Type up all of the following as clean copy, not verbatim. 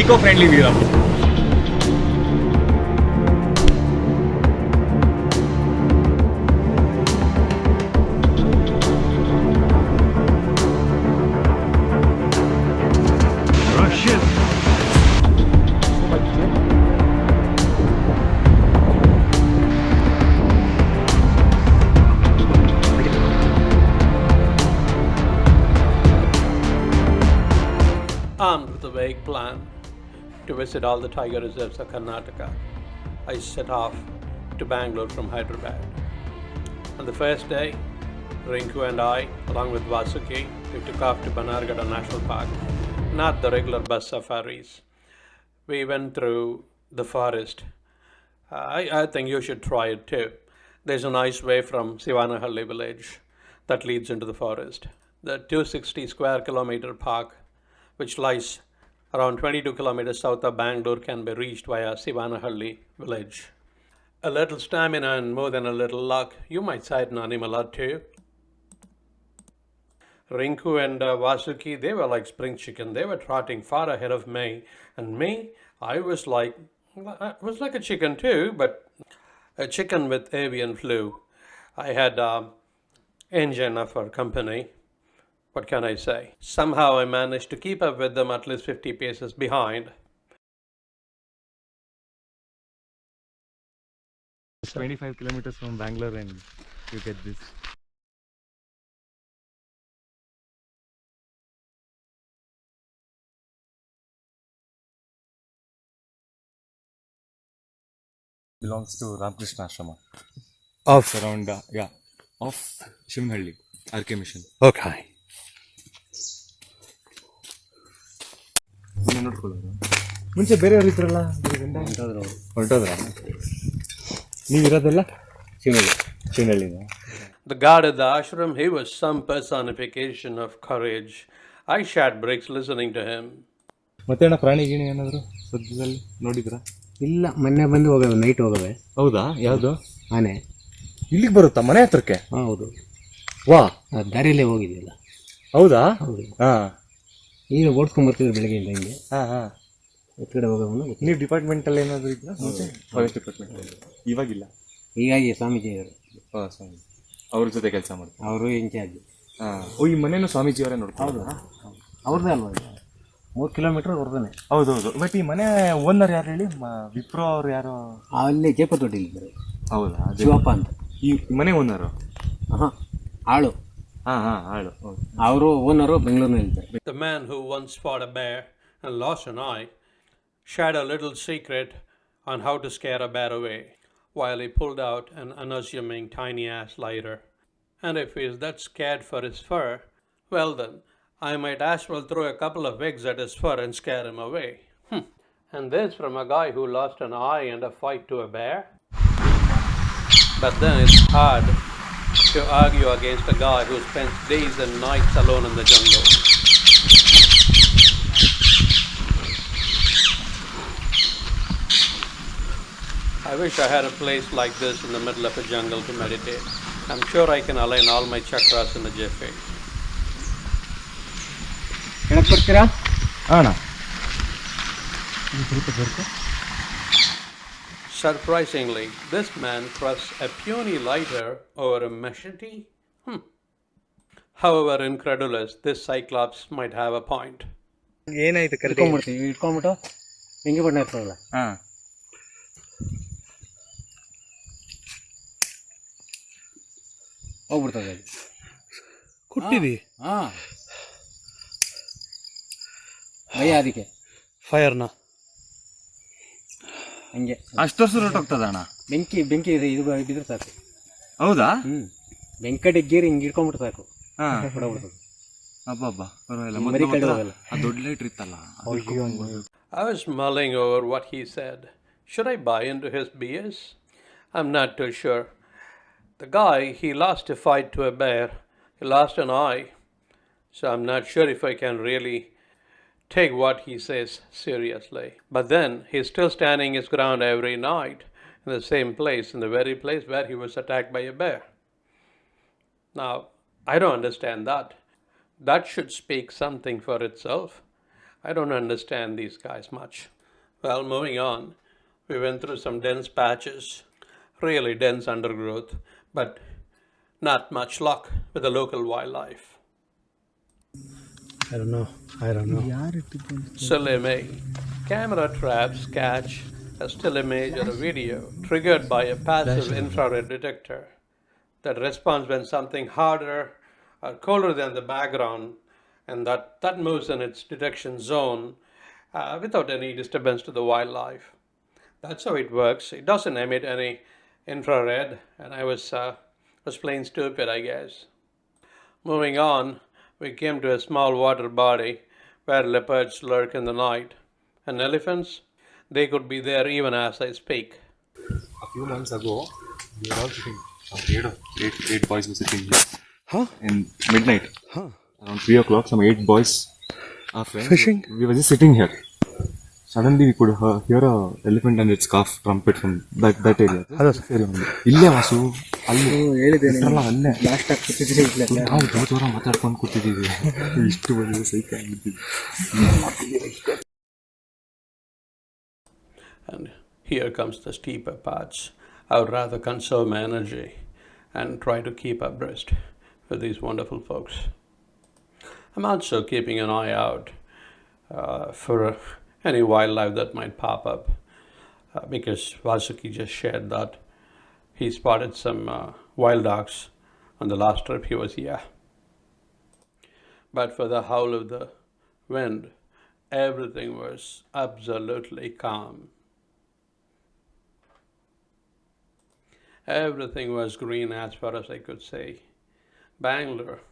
eco-friendly view. Russian. Armed with a vague plan to visit all the tiger reserves of Karnataka, I set off to Bangalore from Hyderabad. On the first day, Rinku and I, along with Vasuki, we took off to Bannerghatta National Park, not the regular bus safaris. We went through the forest. I think you should try it too. There's a nice way from Shivanahalli village that leads into the forest. The 260 square kilometer park, which lies around 22 kilometers south of Bangalore, can be reached via Shivanahalli village. A little stamina and more than a little luck, you might sight an animal or two. Rinku and Vasuki, they were like spring chicken. They were trotting far ahead of me. And me, I was like a chicken too, but a chicken with avian flu. I had engine for company. What can I say? Somehow I managed to keep up with them at least 50 paces behind. 25 kilometers from Bangalore and you get this. Belongs to Ramakrishna Ashrama. Of Around, of Shivanahalli, RK Mission. okay. ನೋಡ್ಕೊಳ್ಳೋದು ಮುಂಚೆ ಬೇರೆಯವ್ರು ಇದ್ರಲ್ಲ ಹೊರಟೋದ್ರ ನೀವಿರೋದೆಲ್ಲ ಶಿವನಹಳ್ಳಿನ. The guard at the ashram, he was some personification of courage. I shat bricks listening to him. ಮತ್ತೆ ಪ್ರಾಣಿ ಗಿಣಿ ಏನಾದ್ರು ಸದ್ಯದಲ್ಲಿ ನೋಡಿದ್ರಾ? ಇಲ್ಲ, ಮೊನ್ನೆ ಬಂದು ಹೋಗವೆ, ನೈಟ್ ಹೋಗವೆ. ಹೌದಾ? ಯಾವುದು? ಆನೆ ಇಲ್ಲಿಗೆ ಬರುತ್ತಾ ಮನೆ ಹತ್ರಕ್ಕೆ? ಹೌದು. ವಾ, ದಾರಿಯಲ್ಲೇ ಹೋಗಿದೆಯಲ್ಲ. ಹೌದಾ? ಹೌದು. ಹಾ, ಈಗ ಓಡಿಸ್ಕೊಂಡ್ಬರ್ತಿದ್ರು ಬೆಳಗ್ಗೆಯಿಂದ ಹಿಂಗೆ. ಹಾ. ಕಡೆ ಹೋಗೋಣ. ನೀವು ಡಿಪಾರ್ಟ್ಮೆಂಟಲ್ಲಿ ಏನಾದರೂ ಇದ್ರಾ? Forest department. ಇವಾಗಿಲ್ಲ, ಹೀಗಾಗಿ ಸ್ವಾಮೀಜಿ ಅವರು ಸ್ವಾಮಿ ಅವ್ರ ಜೊತೆ ಕೆಲಸ ಮಾಡ್ತಾರೆ. ಅವರು ಇನ್ಚಾರ್ಜ್. ಹಾಂ. ಓ, ಈ ಮನೇನು ಸ್ವಾಮೀಜಿಯವರೇ ನೋಡ್ತಾರೆ? ಹೌದಾ? ಅವ್ರದ್ದೇ ಅಲ್ವಾ? 3 ಕಿಲೋಮೀಟರ್ ಅವ್ರದ್ದಾನೆ. ಹೌದೌದು. ಬಟ್ ಈ ಮನೆ ಓನರ್ ಯಾರು ಹೇಳಿ? ವಿಪ್ರೋ ಅವ್ರು ಯಾರು? ಅಲ್ಲಿ ಜೇಪತೊಟ್ಟಿಲಿದ್ದಾರೆ. ಹೌದಾ? ಶಿವಪ್ಪ ಅಂತ ಈ ಮನೆ ಓನರು? ಹಾಂ, ಆಳು. ಹಾಂ, ಆಳು. ಅವರು owner ಬೆಂಗಳೂರಿನಲ್ಲಿದ್ದಾರೆ. The man who once fought a bear and lost an eye shared a little secret on how to scare a bear away while he pulled out an unassuming tiny ass lighter. And if he is that scared for his fur, well then, I might as well throw a couple of eggs at his fur and scare him away. And this from a guy who lost an eye in a fight to a bear? But then it's hard to argue against a guy who spends days and nights alone in the jungle. I wish I had a place like this in the middle of a jungle to meditate. I'm sure I can align all my chakras in a jiffy. ಹೇಳಕ್ ಬರ್ತೀರಾ? ಅಣ್ಣ, Surprisingly, this man trusts a puny lighter over a machete. However incredulous, this cyclops might have a point. ಏನಾಯ್ತು? ಇಟ್ಕೊಂಡ್ಬಿಡ್ತೀವಿ. ಇಟ್ಕೊಂಡ್ಬಿಟ್ಟು ಬೆಂಕಿ ಬಣ್ಣ ಇರ್ತದಲ್ಲ, ಹಾಂ, ಹೋಗ್ಬಿಡ್ತದೆ ಅದು. ಕೊಟ್ಟಿದಿ? ಹಾಂ, ಭಯ ಅದಕ್ಕೆ ಫೈರ್ನ ಹಂಗೆ. ಅಷ್ಟು ವರ್ಷ ಹೊರಟೋಗ್ತದ ಅಣ್ಣ? ಬೆಂಕಿ ಇದೆ, ಇದು ಬಿದ್ರೆ ಸಾಕು. ಹೌದಾ? ಬೆಂಕಟ ಗೀರಿ ಹಿಂಗೆ ಇಟ್ಕೊಂಡ್ಬಿಟ್ಟು ಸಾಕು, ಹಾಂ, ಹೊಡಬಿಡ್ತದೆ. ಅಬ್ಬಬ್ಬ, ಪರವಾಗಿಲ್ಲ. ಮರಿ ಕಡಿಯೋದಲ್ಲ. ಆ ದೊಡ್ಡ ಲೈಟ್ರ್ ಇತ್ತಲ್ಲ. I was mulling over what he said. Should I buy into his BS? I'm not too sure. The guy, he lost a fight to a bear. He lost an eye. So I'm not sure if I can really take what he says seriously. But then he's still standing his ground every night in the same place, in the very place where he was attacked by a bear. Now, I don't understand that. That should speak something for itself. I don't understand these guys much. Well, moving on, we went through some dense patches, really dense undergrowth, but not much luck with the local wildlife. I don't know. Still image. Camera traps catch a still image or a video triggered by a passive infrared detector that responds when something harder or colder than the background, and that moves in its detection zone without any disturbance to the wildlife. That's how it works. It doesn't emit any infrared, and I was plain stupid, I guess. Moving on, we came to a small water body where leopards lurk in the night, and elephants, they could be there even as I speak. A few months ago, we were all sitting. Some eight boys were sitting here. In midnight. Around 3 o'clock, some 8 boys, our friends, Fishing? We were just sitting here. Suddenly we could hear a elephant and its calf trumpet from that area. ಇಲ್ಲ ವಾಸು ಅಲ್ಲಿ ಹೇಳಿದ್ದೇನೆ ಅಲ್ಲೇ ನಾವು ಜೋರ ಮಾತಾಡ್ಕೊಂಡು ಕೂತಿದ್ದೀವಿ ಇಷ್ಟು ಬಂದಿದೆ ಸೈಕ್ ಆಗಿದ್ದೀವಿ. And here comes the steeper parts. I would rather conserve my energy and try to keep abreast with these wonderful folks. I'm also keeping an eye out for any wildlife that might pop up because Vasuki just shared that he spotted some wild dogs on the last trip he was here. But for the howl of the wind, everything was absolutely calm. Everything was green as far as I could see. Bangalore,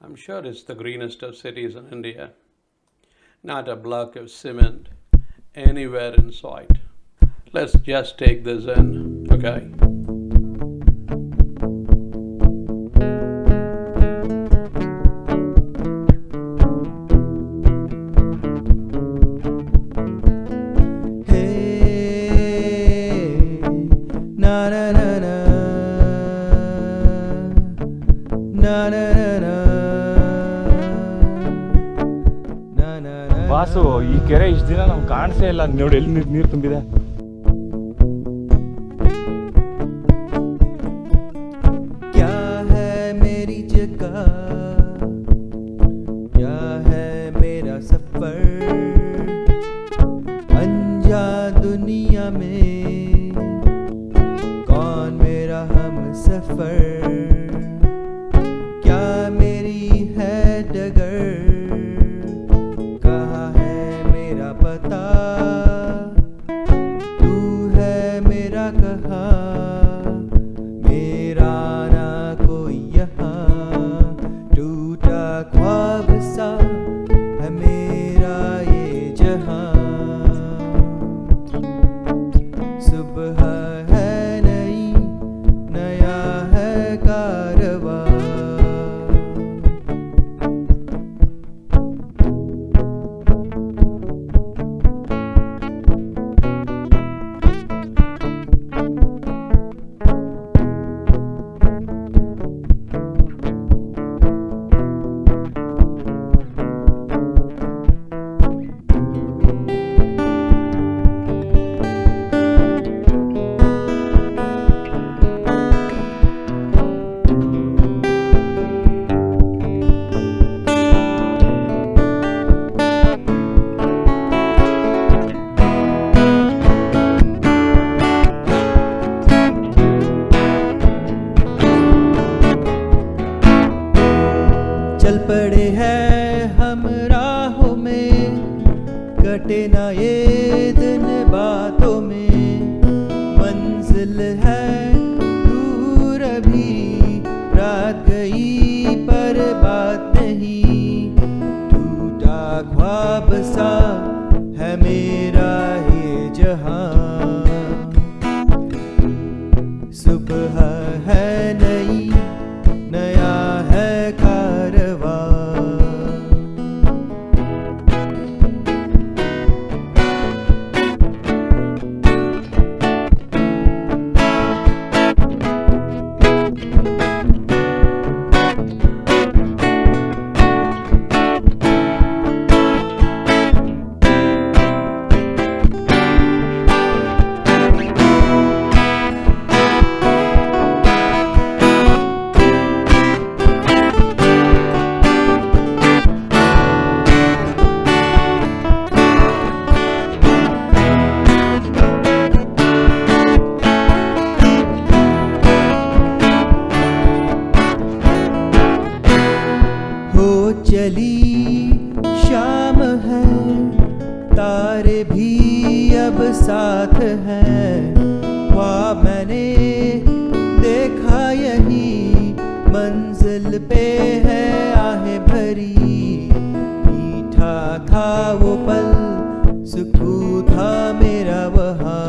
I'm sure it's the greenest of cities in India. Not a block of cement anywhere in sight. Let's just take this in, okay? Vasu ಈ ಕೆರೆ ಇಷ್ಟು ದಿನ ನಮ್ಗೆ ಕಾಣಿಸೇ ಇಲ್ಲ ನೋಡಿ ಎಲ್ಲಿ ನೀರು ತುಂಬಿದೆ. क्या है मेरी जगह, क्या है मेरा सफर, अनजा दुनिया में कौन मेरा हम सफर, क्या मेरी है डगर, कहाँ है मेरा पता, तू है मेरा कहाँ, मेरा ना कोई यहाँ, टूटा ख्वाब सा है मेरा ये जहाँ, सुबह है नई, नया है कारवां। चल पड़े हैं हम राहों में, कटे ना ये दिन बातों में, मंजिल है दूर अभी, रात गई पर बात नहीं, टूटा ख्वाब सा है मेरा ये जहां, सुबह है नई, नया है कारवां। चली शाम है, तारे भी अब साथ हैं। ख्वाब मैंने देखा यही, मंजिल पे है आहें भरी। मीठा था वो पल, सुकून था मेरा वहाँ।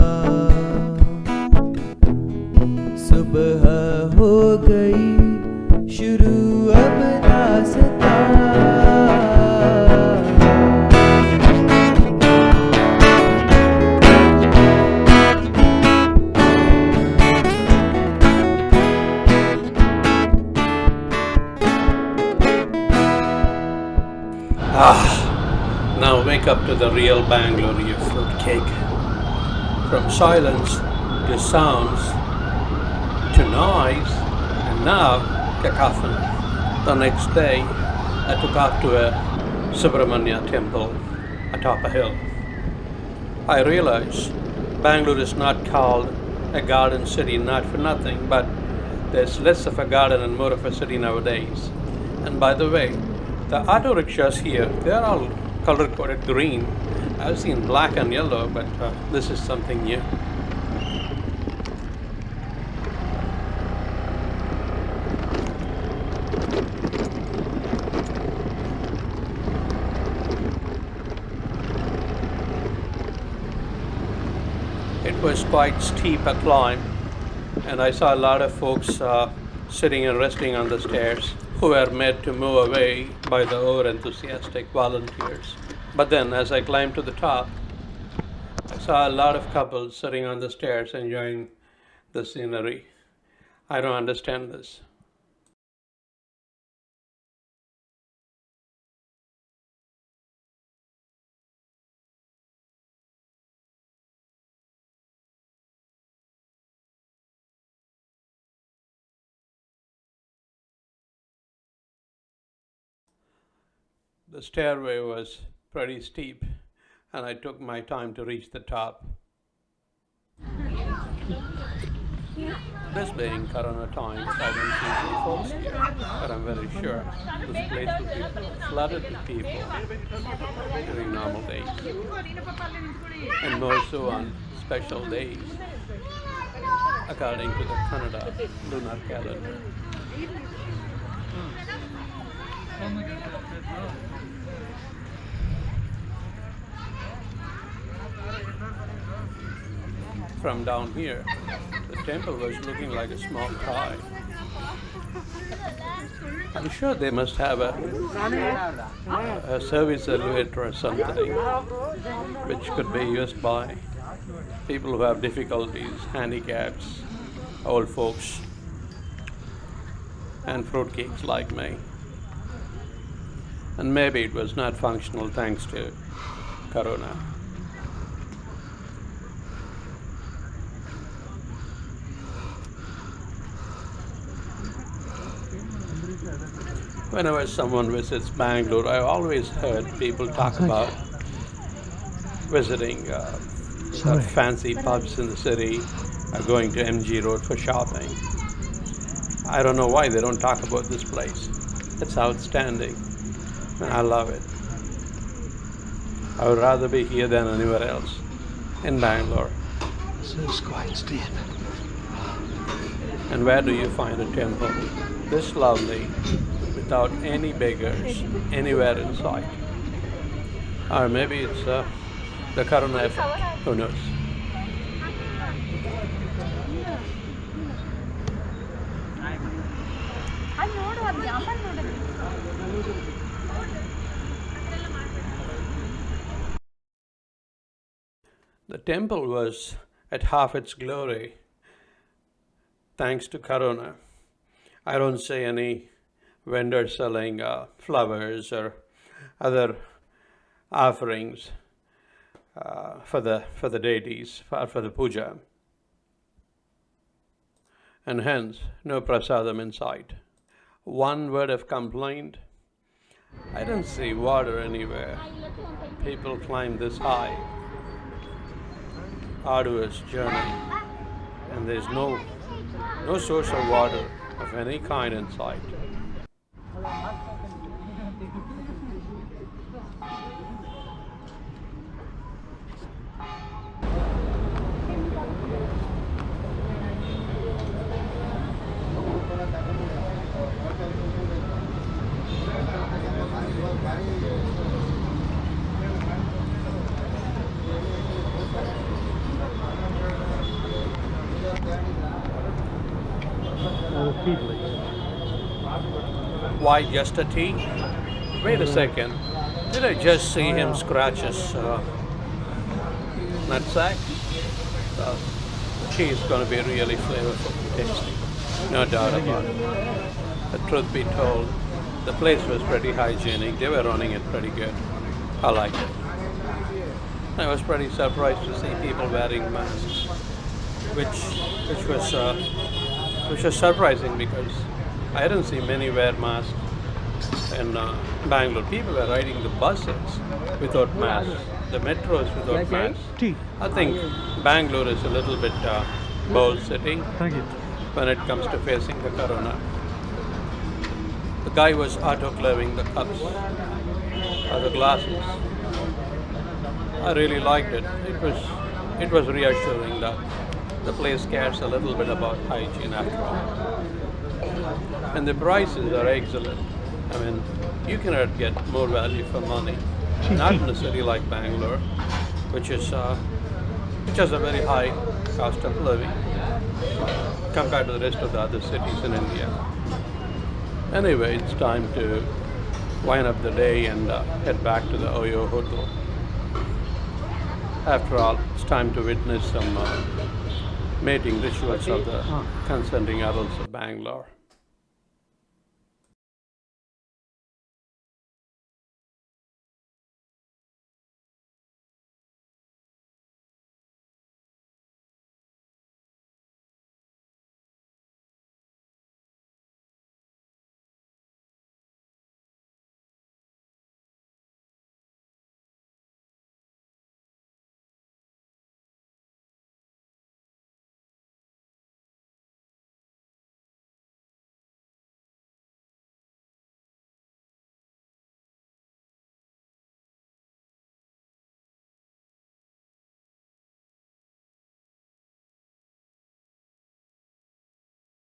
सुबह हो गई शुरू अब रास्ता। Now wake up to the real Bangalore, you fruitcake. From silence to sounds to noise, and now cacophony. The next day, I took off to a Subramanya temple atop a hill. I realized Bangalore is not called a garden city not for nothing, but there's less of a garden and more of a city nowadays. And by the way, the auto rickshaws here, they're all color-coded green. I've seen black and yellow, but this is something new. It was quite steep a climb, and I saw a lot of folks sitting and resting on the stairs who were made to move away by the over-enthusiastic volunteers. But then, as I climbed to the top, I saw a lot of couples sitting on the stairs enjoying the scenery. I don't understand this. The stairway was pretty steep, and I took my time to reach the top. This being Corona times, I don't see any folks here, but I'm very sure this place will be flooded with people during normal days, and more so on special days, according to the Kannada lunar calendar. From down here, the temple was looking like a small toy. I'm sure they must have a service elevator or something, which could be used by people who have difficulties, handicaps, old folks, and fruitcakes like me. And maybe it was not functional thanks to Corona. Whenever someone visits Bangalore, I always heard people talk about visiting fancy pubs in the city, going to MG Road for shopping. I don't know why they don't talk about this place. It's outstanding, and I love it. I would rather be here than anywhere else in Bangalore. So it's quite steep. And where do you find a temple this lovely without any beggars anywhere in sight? Or maybe it's the Corona effect, who knows? The temple was at half its glory thanks to Corona. I don't see any vendors selling flowers or other offerings for the deities, for the puja. And hence, no prasadam in sight. One word of complaint, I don't see water anywhere. People climb this high, arduous journey, and there's no source of water of any kind in sight. tea, please. Why just a tea? Wait a second. Did I just see him scratch his nutsack? The tea is going to be really flavorful and tasty. No doubt about it. The truth be told, the place was pretty hygienic. They were running it pretty good. I liked it. I was pretty surprised to see people wearing masks, which was surprising because I didn't see many wear masks in Bangalore. People were riding the buses without masks, the metros without masks. Tea. I think Bangalore is a little bit bold city Thank you. when it comes to facing the corona. The guy was autoclaving the cups or the glasses. I really liked it. It was reassuring that the place cares a little bit about hygiene after all. And the prices are excellent. I mean, you cannot get more value for money. Not in a city like Bangalore, which has a very high cost of living compared to the rest of the other cities in India. Anyway, it's time to wind up the day and head back to the Oyo Hotel. After all, it's time to witness some mating rituals of the consenting adults of Bangalore.